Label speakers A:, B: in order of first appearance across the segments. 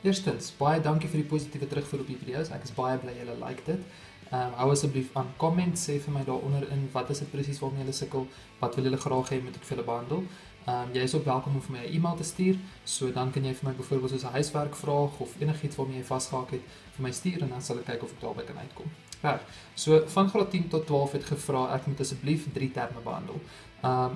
A: Eerstens, baie dankie vir die positiewe terugvoer op die video's. Ek is baie bly julle like dit. Hou asseblief aan comment, sê vir my daaronder in wat is dit presies waarmee julle sukkel, wat wil julle graag hê moet ek vir julle behandel. Jy is ook welkom om vir my 'n e-mail te stuur, so dan kan jy vir my byvoorbeeld soos 'n huiswerkvraag of enigiets waarmee jy vasgehaak het vir my stuur en dan sal ek kyk of ek daarby kan uitkom. Reg. So van graad 10 tot 12 het gevra ek moet asseblief 3 terme behandel.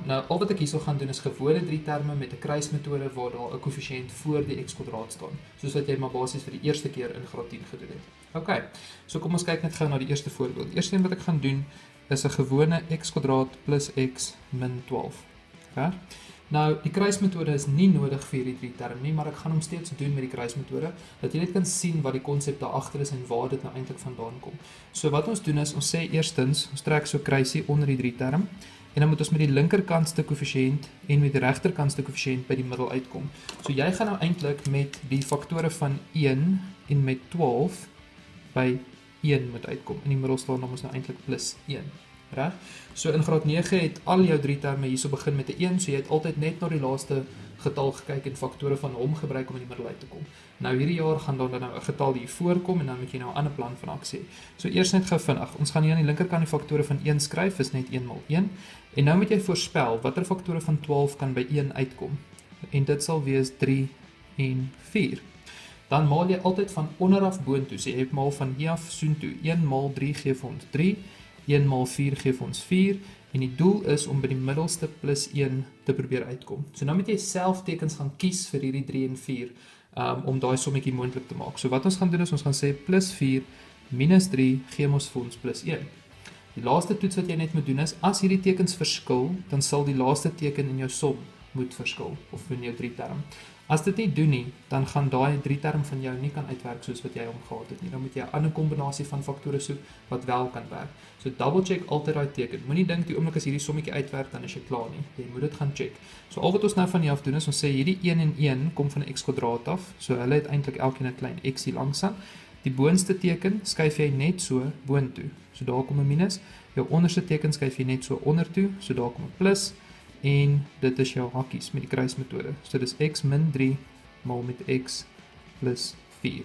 A: Nou al wat ek hierso gaan doen is gewone 3 terme met 'n kruismetode waar daar 'n koëffisiënt voor die x² staan, soos wat jy maar basies vir die eerste keer in graad 10 gedoen het. OK. So kom ons kyk net gou na die eerste voorbeeld. Die eerste een wat ek gaan doen is 'n gewone x² plus x min 12. Reg? Nou, die kruismetode is nie nodig vir hierdie 3 term nie, maar ek gaan hom steeds doen met die kruismetode, dat jy net kan sien wat die konsep daar agter is en waar dit nou eintlik vandaan kom. So wat ons doen is, ons sê eerstens, ons trek so kruisie onder die 3 term, en dan moet ons met die linkerkantste koëffisiënt en met die regterkantste koëffisiënt by die middel uitkom. So jy gaan nou eintlik met die faktore van 1 en met 12 by 1 moet uitkom. In die middel staan dan ons nou eintlik plus 1. Reg? So in graad 9 het al jou 3 terme hierso begin met 'n 1, so jy het altyd net na die laaste getal gekyk en faktore van hom gebruik om in die middel uit te kom. Nou hierdie jaar gaan dan nou 'n getal hier voorkom en dan moet jy nou 'n ander plan van aksie. So eers net gou vinnig. Ons gaan hier aan die linkerkant die faktore van 1 skryf, is net 1 maal 1. En nou moet jy voorspel watter faktore van 12 kan by 1 uitkom. En dit sal wees 3 en 4. Dan maal jy altyd van onderaf boontoe. So jy maal van hier af soontoe. 1 maal 3 gee vir ons 3. 1 maal 4 gee vir ons 4 en die doel is om by die middelste plus 1 te probeer uitkom. So nou moet jy self tekens gaan kies vir hierdie 3 en 4 om daai sommetjie moontlik te maak. So wat ons gaan doen is ons gaan sê plus 4 minus 3 gee ons vir ons plus 1. Die laaste toets wat jy net moet doen is, as hierdie tekens verskil, dan sal die laaste teken in jou som moet verskil, of in jou 3 term. As dit nie doen nie, dan gaan daai 3 term van jou nie kan uitwerk soos wat jy hom gehad het nie. Dan moet jy 'n ander kombinasie van faktore soek wat wel kan werk. So double check altyd daai teken. Moenie dink die oomblik as hierdie sommetjie uitwerk dan is jy klaar nie. Jy moet dit gaan check. So al wat ons nou van hier af doen is ons sê hierdie 1 en 1 kom van 'n x² af. So hulle het eintlik elkeen 'n klein x hier langsaan. Die boonste teken skuif jy net so boontoe. So daar kom 'n minus. Jou onderste teken skuif jy net so ondertoe. So daar kom 'n plus. En dit is jou hakkies met die kruismetode. So dis x min 3 maal met x plus 4.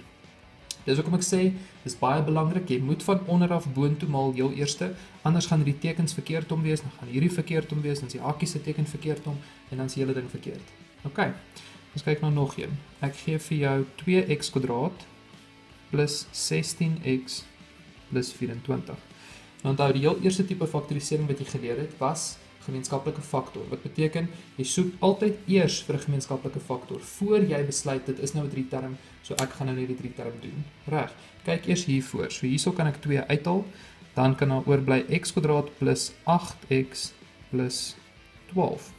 A: Dis hoekom ek sê, dis baie belangrik, jy moet van onderaf boontoe maal heel eerste, anders gaan die tekens verkeerd om wees, dan gaan hierdie verkeerd om wees, dan is die hakkies se teken verkeerd om, en dan is die hele ding verkeerd. OK, ons kyk nou nog een. Ek gee vir jou 2x² plus 16x plus 24. Nou onthou, die heel eerste tipe faktorisering wat jy geleer het, was gemeenskaplike faktor. Wat beteken, jy soek altyd eers vir 'n gemeenskaplike faktor, voor jy besluit, dit is nou 'n 3 term, so ek gaan nou net die 3 term doen. Reg, kyk eers hiervoor, so hierso kan ek 2 uithaal, dan kan daar oorbly x² plus 8x plus 12.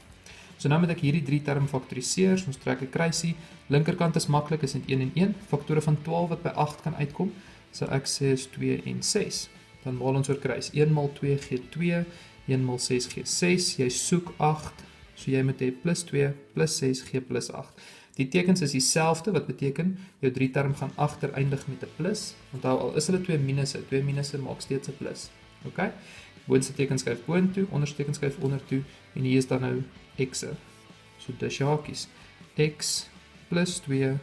A: So nou moet ek hierdie 3 term faktoriseer, so ons trek 'n kruisie, linkerkant is maklik, is net 1 en 1, faktore van 12 wat by 8 kan uitkom, so ek sê is 2 en 6, dan maal ons oor kruis, 1 maal 2 gee 2, 1 maal 6 gee 6, jy soek 8, so jy moet hê plus 2, plus 6 gee plus 8. Die tekens is dieselfde, wat beteken, jou 3 term gaan agter eindig met 'n plus, onthou al is hulle 2 minusse maak steeds 'n plus, ok? Boonste teken skuif boontoe, onderste teken skuif ondertoe, en hier is dan nou x'e, so dis jou hakies, x plus 2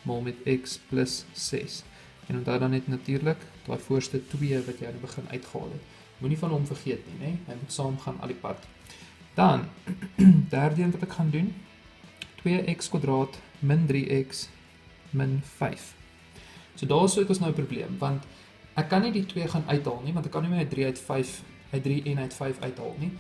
A: maal met x plus 6, en onthou dan net natuurlik, daai voorste 2 wat jy aan die begin uitgehaal het, moenie van hom vergeet nie, né? Hy moet saam gaan al die pad. Dan, derde een wat ek gaan doen, 2x² min 3x min 5. So daar het ons nou 'n probleem, want ek kan nie die 2 gaan uithaal nie, want ek kan nie meer 3 en uit 5 uithaal nie.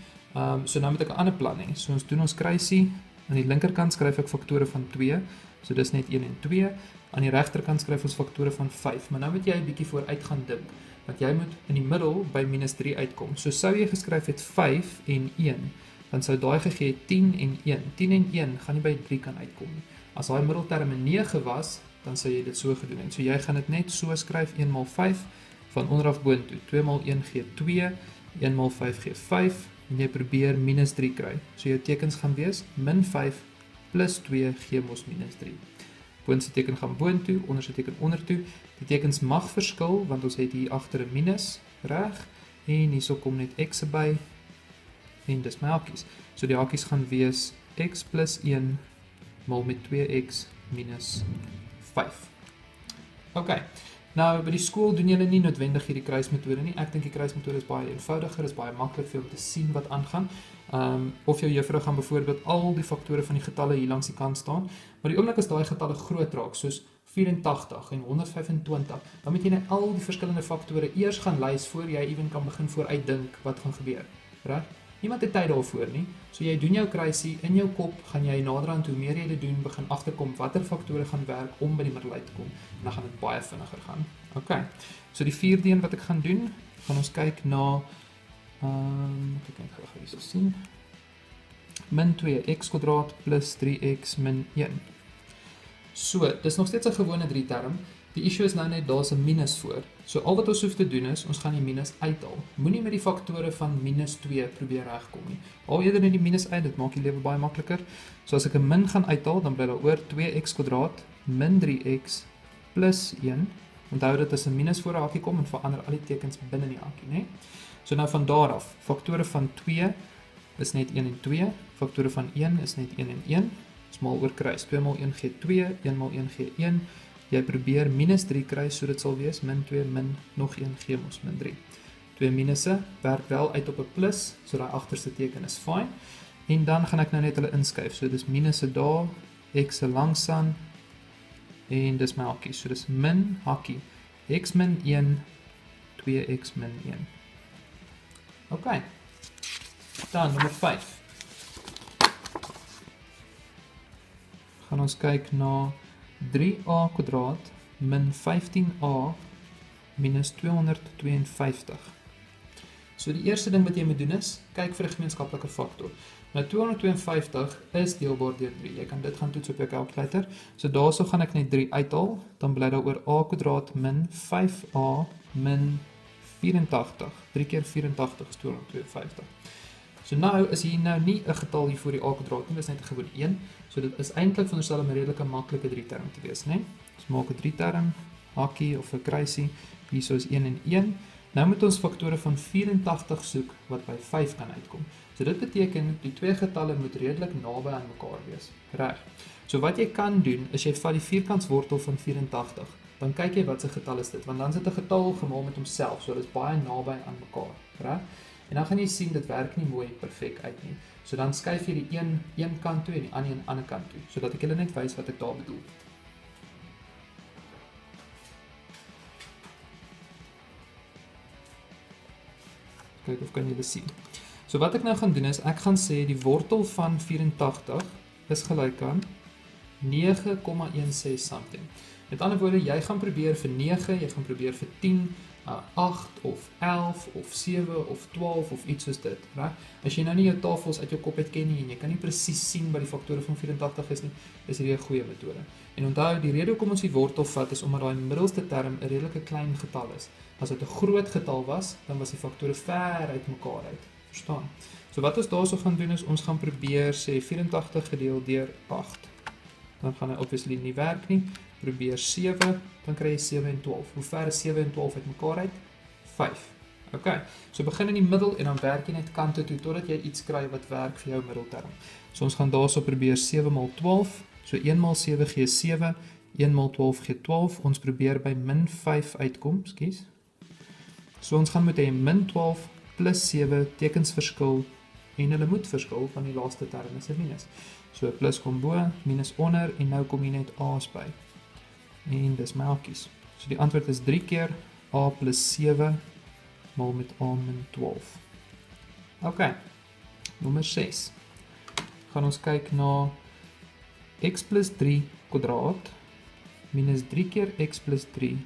A: So nou moet ek 'n ander plan hê. So ons doen ons kruisie, aan die linkerkant skryf ek faktore van 2, so dis net 1 en 2, aan die regterkant skryf ons faktore van 5, maar nou moet jy 'n bietjie vooruit gaan dink, want jy moet in die middel by minus 3 uitkom. So sou jy geskryf het 5 en 1, dan sou daai gegee het 10 en 1. 10 en 1 gaan nie by 3 kan uitkom nie. As daai middelterm 'n 9 was, dan sou jy dit so gedoen het. So jy gaan dit net so skryf, 1 maal 5, van onderaf boontoe. 2 maal 1 gee 2, 1 maal 5 gee 5, en jy probeer minus 3 kry. So jou tekens gaan wees, min 5 plus 2 gee ons minus 3. Boonste teken gaan boontoe, onderste teken ondertoe. Die tekens mag verskil, want ons het hier agter 'n minus, reg, en hierso kom net x by, en dis my hakies. So die hakies gaan wees x plus 1 maal met 2x minus 5. Ok, nou by die skool doen julle nie noodwendig hierdie kruismetode nie. Ek dink die kruismetode is baie eenvoudiger, is baie maklik vir jou om te sien wat aangaan. Of jou juffrou gaan byvoorbeeld al die faktore van die getalle hier langs die kant staan, maar die oomblik as daai getalle groot raak, soos 84 en 125, dan moet jy net al die verskillende faktore eers gaan lys voor jy ewen kan begin vooruitdink wat gaan gebeur. Reg? Niemand het tyd daarvoor nie. So jy doen jou kruisie in jou kop, gaan jy naderhand hoe meer jy dit doen, begin agterkom watter faktore gaan werk om by die middel uit te kom. En dan gaan dit baie vinniger gaan. OK. So die vierde een wat ek gaan doen, gaan ons kyk na ek kan gou hierso sien. Min 2x² plus 3x min 1. So, dis nog steeds 'n gewone 3 term. Die issue is nou net daar's 'n minus voor. So al wat ons hoef te doen is, ons gaan die minus uithaal. Moenie met die faktore van minus 2 probeer regkom nie. Haal eerder net die minus uit, dit maak die lewe baie makliker. So as ek 'n min gaan uithaal, dan bly daar oor 2x² min 3x plus 1. Onthou dit as 'n minus voor 'n hakkie kom en verander al die tekens binne die hakkie, né? So nou van daar af, faktore van 2 is net 1 en 2, faktore van 1 is net 1 en 1. Smal oor kruis, 2 maal 1 gee 2, 1 maal 1 gee 1. Jy probeer minus 3 kruis, so dit sal wees min 2 min nog 1 gee ons min 3. 2 minusse werk wel uit op 'n plus, so daai agterste teken is fyn. En dan gaan ek nou net hulle inskuif. So dis minusse daar, x se langsaan en dis my hakkie. So dis min hakkie x min 1 2x min 1. OK. Dan nommer 5. Gaan ons kyk na 3a² min 15a minus 252. So die eerste ding wat jy moet doen is, kyk vir 'n gemeenskaplike faktor. Nou 252 is deelbaar deur 3. Jy kan dit gaan toets op jou kalkulator. So daarso gaan ek net 3 uithaal, dan bly daar oor a² min 5a min 84. 3 keer 84 is 252. So nou is hier nou nie 'n getal hier voor die a² nie, dis net 'n gewone 1. So dit is eintlik veronderstel om 'n redelike maklike 3 term te wees, né? Ons maak 'n 3 term, hakkie of 'n kruisie. Hierso is 1 en 1. Nou moet ons faktore van 84 soek wat by 5 kan uitkom. So dit beteken die twee getalle moet redelik naby aan mekaar wees. Reg. So wat jy kan doen is jy vat die vierkantswortel van 84. Dan kyk jy wat se getal is dit, want dan sit 'n getal gemaal met homself, so dit is baie naby aan mekaar, reg? En dan gaan jy sien dit werk nie mooi perfek uit nie. So dan skuif jy die een kant toe en die ander kant toe, sodat ek julle net wys wat ek daar bedoel. Kyk of kan julle sien. So wat ek nou gaan doen is, ek gaan sê die wortel van 84 is gelyk aan 9,16 something. Met ander woorde, jy gaan probeer vir 9, jy gaan probeer vir 10, 8 of 11 of 7 of 12 of iets soos dit, reg? As jy nou nie jou tafels uit jou kop uit ken nie en jy kan nie presies sien wat die faktore van 84 is nie, is hierdie 'n goeie metode. En onthou, die rede hoekom ons die wortel vat is omdat daai middelste term 'n redelike klein getal is. As dit 'n groot getal was, dan was die faktore ver uit mekaar uit. Verstaan? So wat ons daarso gaan doen is, ons gaan probeer sê 84 gedeel deur 8. Dan gaan hy obviously nie werk nie. Probeer 7, dan kry jy 7 en 12. Hoe ver is 7 en 12 uit mekaar uit? 5. Ok, so begin in die middel en dan werk jy net kante toe totdat jy iets kry wat werk vir jou middelterm. So ons gaan daarso probeer 7 maal 12, so 1 maal 7 gee 7, 1 maal 12 gee 12, ons probeer by min 5 uitkom, skus. So ons gaan moet hê min 12 plus 7 tekens verskil en hulle moet verskil van die laaste term is 'n minus. So plus kom bo, minus onder en nou kom jy net a's by. En dis my hakkies. So die antwoord is 3 keer a plus 7 maal met a min 12. Ok, nommer 6. Gaan ons kyk na x plus 3 kwadraat minus 3 keer x plus 3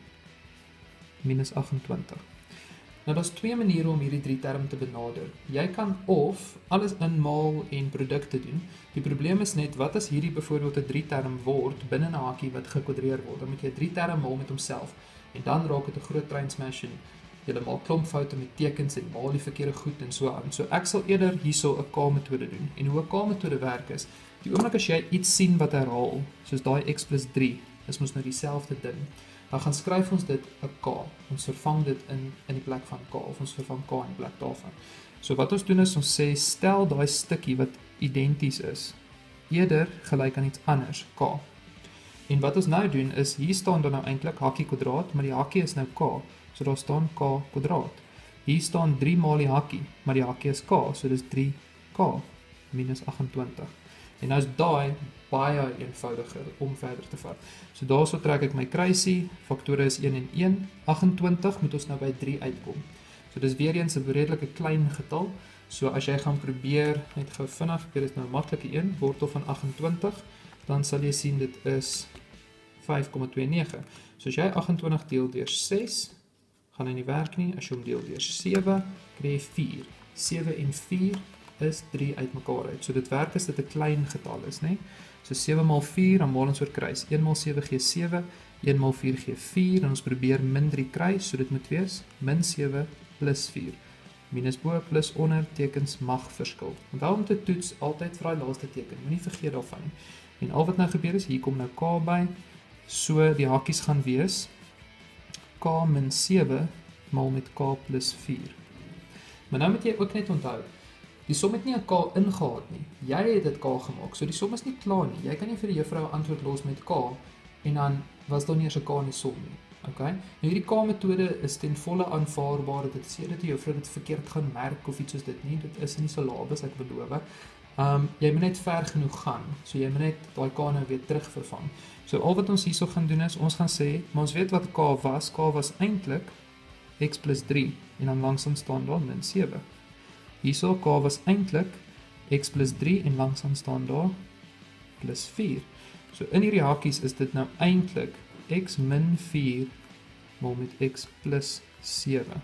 A: minus 28. Nou daar's twee maniere om hierdie 3 term te benader. Jy kan of alles inmaal en produkte doen. Die probleem is net, wat as hierdie byvoorbeeld 'n 3 term word binne 'n hakkie wat gekwadreer word? Dan moet jy 3 term maal met homself en dan raak dit 'n groot train smash en jy maak klomp foute met tekens en maal die verkeerde goed en so aan. So ek sal eerder hierso 'n K-metode doen. En hoe 'n K-metode werk is, die oomblik as jy iets sien wat herhaal, soos daai x plus 3, is mos nou dieselfde ding. Dan gaan skryf ons dit 'n K. Ons vervang dit in die plek van K, of ons vervang K in die plek daarvan. So wat ons doen is, ons sê, stel daai stukkie wat identies is, eerder gelyk aan iets anders, K. En wat ons nou doen is, hier staan dan nou eintlik hakkie kwadraat, maar die hakkie is nou k, so daar staan k kwadraat. Hier staan 3 maal die hakkie, maar die hakkie is k, so dis 3k minus 28. En nou is daai baie eenvoudiger om verder te vat. So daarso trek ek my kruisie, faktore is 1 en 1, 28 moet ons nou by 3 uitkom. So dis weer eens 'n redelike klein getal, so as jy gaan probeer, net gou vinnig, dit is nou 'n maklike een, wortel van 28, dan sal jy sien dit is 5,29. So as jy 28 deel deur 6, gaan hy nie werk nie, as jy hom deel deur 7, kry jy 4. 7 en 4 is 3 uitmekaar uit. So dit werk as dit 'n klein getal is, né? So 7 maal 4, dan maal ons oor kruis. 1 maal 7 gee 7, 1 maal 4 gee 4, en ons probeer min 3 kry, so dit moet wees min 7 plus 4. Minus bo, plus onder, tekens mag verskil. Onthou om te toets, altyd vir daai laaste teken, moenie vergeet daarvan nie. En al wat nou gebeur is, hier kom nou k by, so die hakies gaan wees, k min 7 maal met k plus 4. Maar nou moet jy ook net onthou, die som het nie 'n k ingehaat nie. Jy het dit k gemaak, so die som is nie klaar nie. Jy kan nie vir die juffrou 'n antwoord los met k, en dan was daar nie eers 'n k in die som nie. Okay? Nou hierdie k-metode is ten volle aanvaarbaar, dit sê dat die juffrou dit verkeerd gaan merk of iets soos dit nie, dit is nie so labes, ek beloof. Jy moet net ver genoeg gaan, so jy moet net daai k nou weer terug vervang. So al wat ons hierso gaan doen is, ons gaan sê, maar ons weet wat k was eintlik x plus 3, en dan langsaan staan daar min 7. Hierso k was eintlik x plus 3, en langsaan staan daar plus 4. So in hierdie hakies is dit nou eintlik x min 4 maal met x plus 7.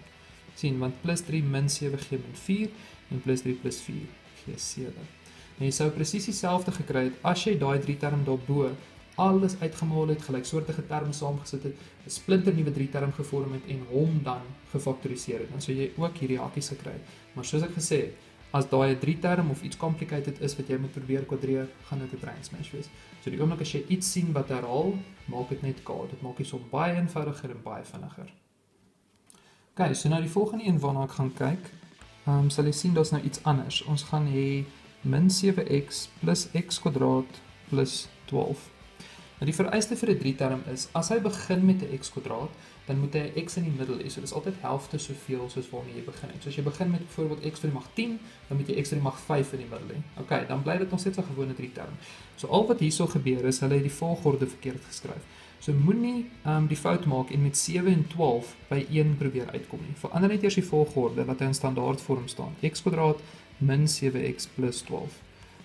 A: Sien, want plus 3 min 7 gee min 4, en plus 3 plus 4 gee 7. En jy sou presies dieselfde gekry het, as jy daai 3 term daarbo alles uitgemaal het, gelyksoortige terme saamgesit het, 'n splinternuwe 3 term gevorm het, en hom dan gefaktoriseer het, dan sou jy ook hierdie hakies gekry het. Maar soos ek gesê het, as daai 'n 3 term of iets complicated is wat jy moet probeer kwadreer, gaan dit 'n brain smash wees. So die oomblik as jy iets sien wat herhaal, maak dit net k. Dit maak die som baie eenvoudiger en baie vinniger. Okay, so nou die volgende een waarna ek gaan kyk, sal jy sien daar's nou iets anders. Ons gaan hê min 7x plus x kwadraat plus 12. Nou die vereiste vir 'n 3 term is, as hy begin met 'n x kwadraat, dan moet hy 'n x in die middel hê. So dis altyd helfte soveel soos waarmee jy begin het. So as jy begin met byvoorbeeld x to die mag 10, dan moet jy x to die mag 5 in die middel hê. Okay, dan bly dit nog steeds 'n gewone 3 term. So al wat hierso gebeur is, hulle het die volgorde verkeerd geskryf. So moenie die fout maak en met 7 en 12 by 1 probeer uitkom nie. Verander net eers die volgorde, laat hy in standaard vorm staan. X kwadraat min 7x plus 12.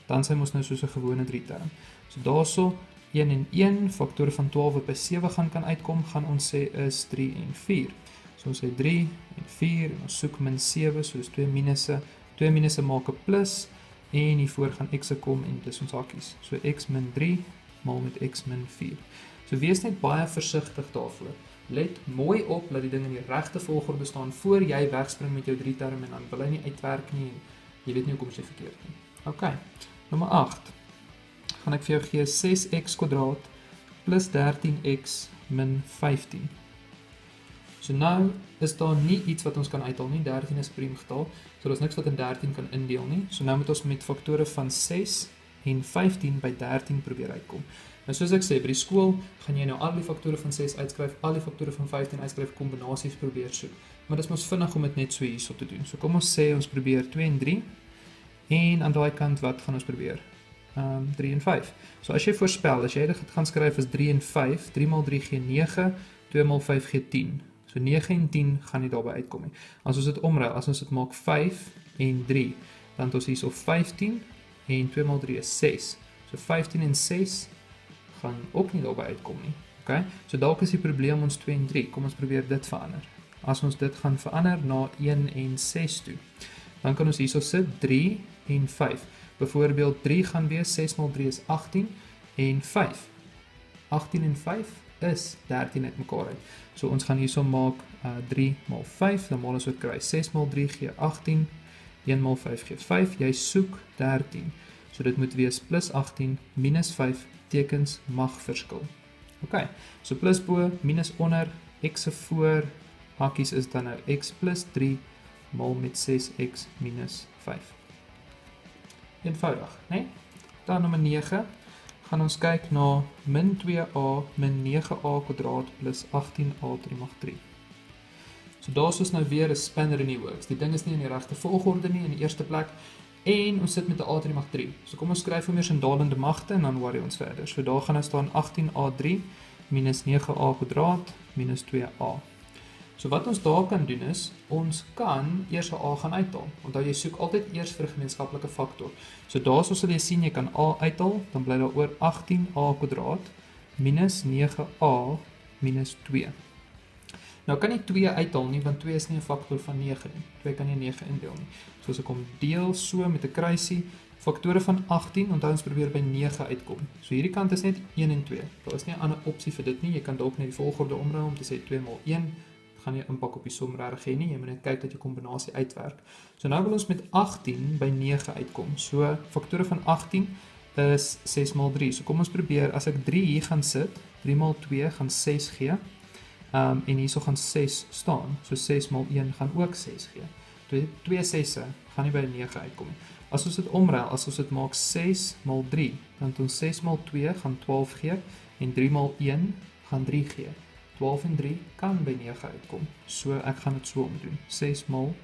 A: Dan sy mos nou soos 'n gewone 3 term. So daarso 1 en 1, faktore van 12 wat by 7 kan uitkom, gaan ons sê is 3 en 4. So ons sê 3 en 4, en ons soek min 7, so is 2 minusse. 2 minusse maak 'n plus, en hiervoor gaan x kom, en dis ons hakies. So x min 3, maal met x min 4. So wees net baie versigtig daarvoor. Let mooi op, dat die ding in die regte volgorde staan, voor jy wegspring met jou 3 term, en dan wil hy nie uitwerk nie, en jy weet nie hoekom sy verkeerd nie. Okay, nommer 8. Gaan ek vir jou gee 6x kwadraat plus 13x min 15. So nou is daar nie iets wat ons kan uithaal nie, 13 is priemgetal, so daar is niks wat in 13 kan indeel nie. So nou moet ons met faktore van 6 en 15 by 13 probeer uitkom. Nou soos ek sê, by die skool gaan jy nou al die faktore van 6 uitskryf, al die faktore van 15 uitskryf, kombinasies probeer soek. Maar dit is mos vinnig om dit net so hierso te doen. So kom ons sê, ons probeer 2 en 3, en aan daai kant, wat gaan ons probeer? 3 en 5. So as jy voorspel, as jy dit gaan skryf as 3 en 5, 3 maal 3 gee 9, 2 maal 5 gee 10. So 9 en 10 gaan nie daarby uitkom nie. As ons dit omruil, as ons dit maak 5 en 3, dan het ons hier so 15, en 2 maal 3 is 6. So 15 en 6 gaan ook nie daarby uitkom nie. Okay? So dalk is die probleem ons 2 en 3. Kom ons probeer dit verander. As ons dit gaan verander na 1 en 6 toe, dan kan ons hierso sit 3 en 5. Byvoorbeeld 3 gaan wees, 6 maal 3 is 18, en 5. 18 en 5 is 13 uit mekaar uit. So ons gaan hierso maak 3 maal 5, dan maal ons oor kruis. 6 maal 3 gee 18, 1 maal 5 gee 5, jy soek 13. So dit moet wees plus 18, minus 5, tekens mag verskil. Ok, so plus bo, minus onder, x se voor, hakies is dan nou x plus 3, maal met 6x minus 5. Eenvoudig, né? Dan nommer 9, gaan ons kyk na min 2a min 9a kwadraat plus 18a tot die mag 3. So daar is ons nou weer 'n spanner in die works. Die ding is nie in die regte volgorde nie in die eerste plek. En ons sit met 'n a tot die mag 3. So kom ons skryf hom eers in dalende magte en dan worry ons verder. So daar gaan nou staan 18a3 minus 9a kwadraat minus 2a. So wat ons daar kan doen is, ons kan eers 'n a gaan uithaal. Onthou jy soek altyd eers vir 'n gemeenskaplike faktor. So daarso sal jy sien jy kan a uithaal, dan bly daar oor 18a kwadraat minus 9a minus 2. Nou kan jy 2 uithaal nie, want 2 is nie 'n faktor van 9 nie. 2 kan jy 9 indeel nie. So as ek hom deel so met 'n kruisie, faktore van 18, onthou ons probeer by 9 uitkom. So hierdie kant is net 1 en 2. Daar is nie 'n ander opsie vir dit nie. Jy kan dalk net die volgorde omdraai om te sê 2 maal 1. Gaan nie impak op die som regtig hê nie. Jy moet net kyk dat jou kombinasie uitwerk. So nou wil ons met 18 by 9 uitkom. So faktore van 18 is 6 maal 3. So kom ons probeer, as ek 3 hier gaan sit, 3 maal 2 gaan 6 gee. En hierso gaan 6 staan. So 6 maal 1 gaan ook 6 gee. 2 6e gaan nie by 9 uitkom nie. As ons dit omruil, as ons dit maak 6 maal 3, dan het ons 6 maal 2 gaan 12 gee en 3 maal 1 gaan 3 gee. 12 en 3 kan by 9 uitkom. So ek gaan dit so omdoen. 6 maal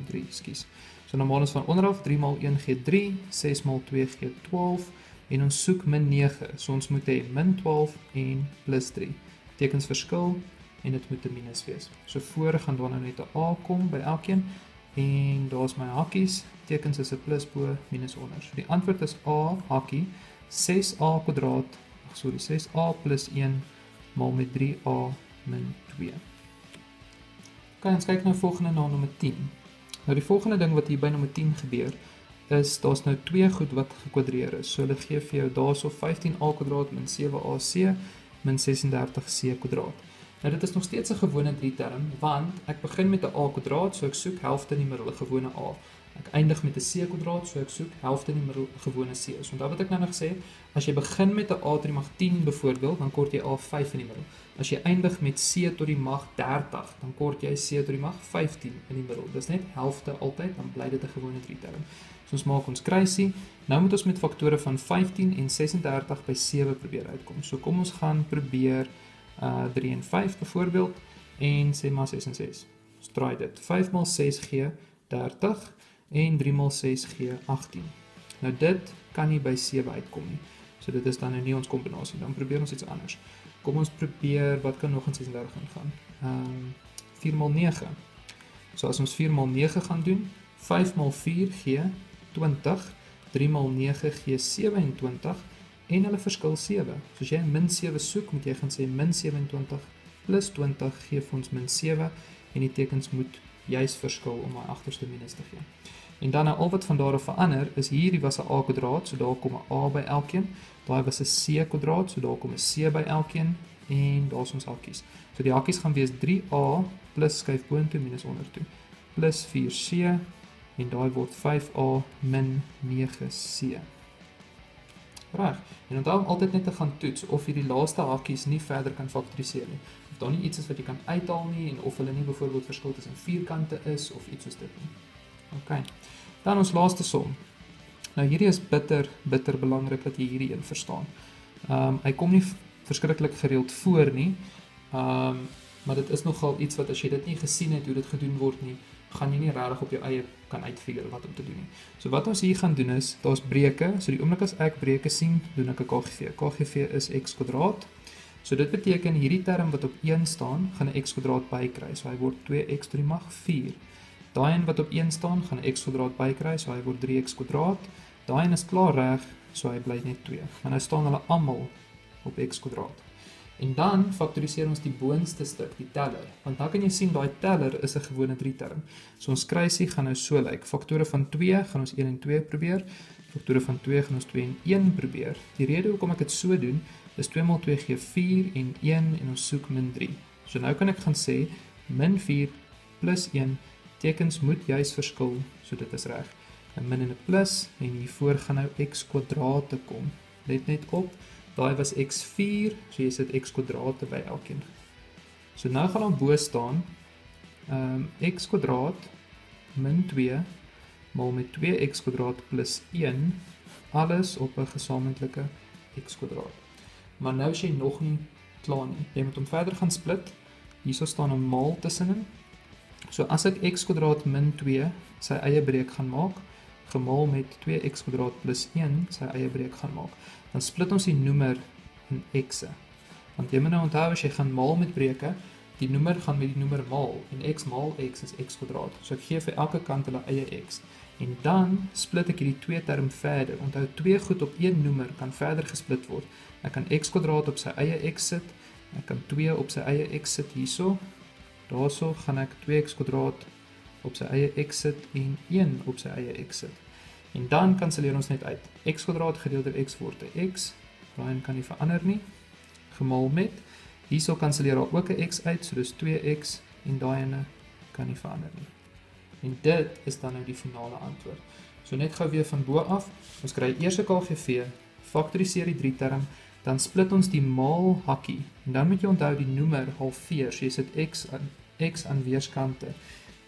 A: 3, skus. So nou maal ons van onderaf 3 maal 1 gee 3, 6 maal 2 gee 12 en ons soek min 9. So ons moet hê min 12 en plus 3. Tekens verskil en dit moet 'n minus wees. So voor gaan daar nou net 'n a kom by elkeen en daar's my hakkies. Tekens is 'n plus bo, minus onder. So die antwoord is a hakkie 6a kwadraat, 6a plus 1 maal met 3a min 2. Kan ons kyk nou volgende na nommer 10. Nou die volgende ding wat hier by nommer 10 gebeur is daar's nou twee goed wat gekwadreer is. So hulle gee vir jou daarso 15a kwadraat min 7ac min 36c kwadraat. Nou dit is nog steeds 'n gewone 3 term, want ek begin met 'n a kwadraat, so ek soek helfte in die middel, 'n gewone a. Ek eindig met 'n c kwadraat, so ek soek helfte in die middel, 'n gewone c. So onthou wat ek nou gesê het, as jy begin met 'n a tot die mag 10 byvoorbeeld, dan kort jy a 5 in die middel. As jy eindig met c tot die mag 30, dan kort jy c tot die mag 15 in die middel. Dis net helfte altyd, dan bly dit 'n gewone 3 term. So ons maak ons kruisie. Nou moet ons met faktore van 15 en 36 by 7 probeer uitkom. So kom ons gaan probeer 3 en 5 byvoorbeeld en sê maar 6 en 6. Ons draai dit. 5 maal 6 gee 30 en 3 maal 6 gee 18. Nou dit kan nie by 7 uitkom nie. So dit is dan nou nie ons kombinasie. Dan probeer ons iets anders. Kom ons probeer, wat kan nog in 36 ingaan? 4 maal 9. So as ons 4 maal 9 gaan doen, 5 maal 4 gee 20, 3 maal 9 gee 27 en hulle verskil 7. So as jy min 7 soek, moet jy gaan sê min 27 plus 20 gee vir ons min 7 en die tekens moet juis verskil om my agterste minus te gee. En dan nou al wat van daar af verander is hierdie was 'n a kwadraat, so daar kom 'n a by elkeen. Daai was 'n c kwadraat, so daar kom 'n c by elkeen en daar's ons hakkies. So die hakkies gaan wees 3a plus skuif boontoe minus ondertoe plus 4c en daai word 5a min 9c. Reg. En onthou altyd net te gaan toets of jy die laaste hakkies nie verder kan faktoriseer nie. Of daar nie iets is wat jy kan uithaal nie en of hulle nie byvoorbeeld verskil tussen vierkante is of iets soos dit nie. OK. Dan ons laaste som. Nou hierdie is bitter belangrik dat jy hierdie een verstaan. Hy kom nie verskriklik gereeld voor nie. Maar dit is nogal iets wat as jy dit nie gesien het hoe dit gedoen word nie, gaan jy nie regtig op jou eie kan uitfigure wat om te doen nie. So wat ons hier gaan doen is, daar's breuke. So die oomblik as ek breuke sien, doen ek 'n KGV. KGV is x kwadraat. So dit beteken hierdie term wat op 1 staan, gaan 'n x kwadraat bykry. So hy word 2x tot die mag 4. Daai een wat op 1 staan, gaan 'n x kwadraat bykry. So hy word 3x kwadraat. Daai een is klaar reg, so hy bly net 2. Maar nou staan hulle almal op x kwadraat. En dan faktoriseer ons die boonste stuk, die teller. Want dan kan jy sien daai teller is 'n gewone 3 term. So ons kruisie gaan nou so lyk. Faktore van 2 gaan ons 1 en 2 probeer. Faktore van 2 gaan ons 2 en 1 probeer. Die rede hoekom ek dit so doen, is 2 maal 2 gee 4 en 1 en ons soek min 3. So nou kan ek gaan sê min 4 plus 1 tekens moet juis verskil, so dit is reg. 'n min en 'n plus en hiervoor gaan nou x kwadraat te kom. Let net op. Daai was x4, so jy sit x kwadrate by elkeen. So nou gaan daar bo staan x kwadraat min 2 maal met 2x kwadraat plus 1, alles op 'n gesamentlike x kwadraat. Maar nou is jy nog nie klaar nie. Jy moet hom verder gaan split. Hierso staan 'n maal tussenin. So as ek x kwadraat min 2 sy eie breek gaan maak, gemaal met 2x kwadraat plus 1 sy eie breek gaan maak, dan split ons die noemer in x'e. Want jy moet nou onthou, as jy gaan maal met breke, die noemer gaan met die noemer maal, en x maal x is x kwadraat. So ek gee vir elke kant hulle eie x. En dan split ek hierdie 2 term verder. Onthou, 2 goed op een noemer kan verder gesplit word. Ek kan x kwadraat op sy eie x sit, ek kan 2 op sy eie x sit hierso. Daarso gaan ek 2x kwadraat op sy eie x sit en 1 op sy eie x sit. En dan kanselleer ons net uit. X kwadraat gedeeld deur x word 'n x. Daai kan nie verander nie. Gemaal met. Hierso kanselleer daar ook 'n x uit, so dis 2x en daai ene kan nie verander nie. En dit is dan nou die finale antwoord. So net gou weer van bo af. Ons kry eers 'n KGV, faktoriseer die 3 term, dan split ons die maal hakkie. En dan moet jy onthou die noemer halveer, so jy sit x aan weerskante.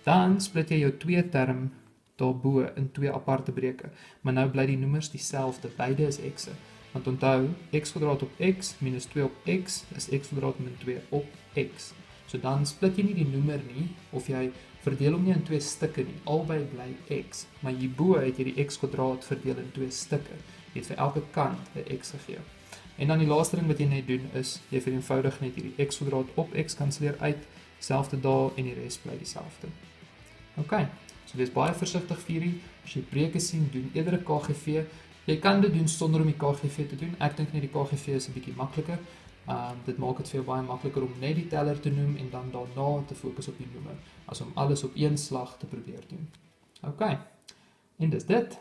A: Dan split jy jou 2 term daarbo in 2 aparte breke. Maar nou bly die noemers dieselfde, beide is x'e. Want onthou, x kwadraat op x minus 2 op x is x kwadraat min 2 op x. So dan split jy nie die noemer nie, of jy verdeel hom nie in 2 stukke nie, albei bly x. Maar hierbo het jy die x kwadraat verdeel in 2 stukke. Jy het vir elke kant 'n x gegee. En dan die laaste ding wat jy net doen is, jy vereenvoudig net hierdie x kwadraat op x kanselleer uit, selfde daar en die res bly dieselfde. Ok, so wees baie versigtig vir hierdie, as jy breke sien, doen eerder 'n KGV. Jy kan dit doen sonder om die KGV te doen. Ek dink net die KGV is 'n bietjie makliker. Dit maak dit vir jou baie makliker om net die teller te noem en dan daarna te fokus op die noemer, as om alles op een slag te probeer doen. Ok, en dis dit.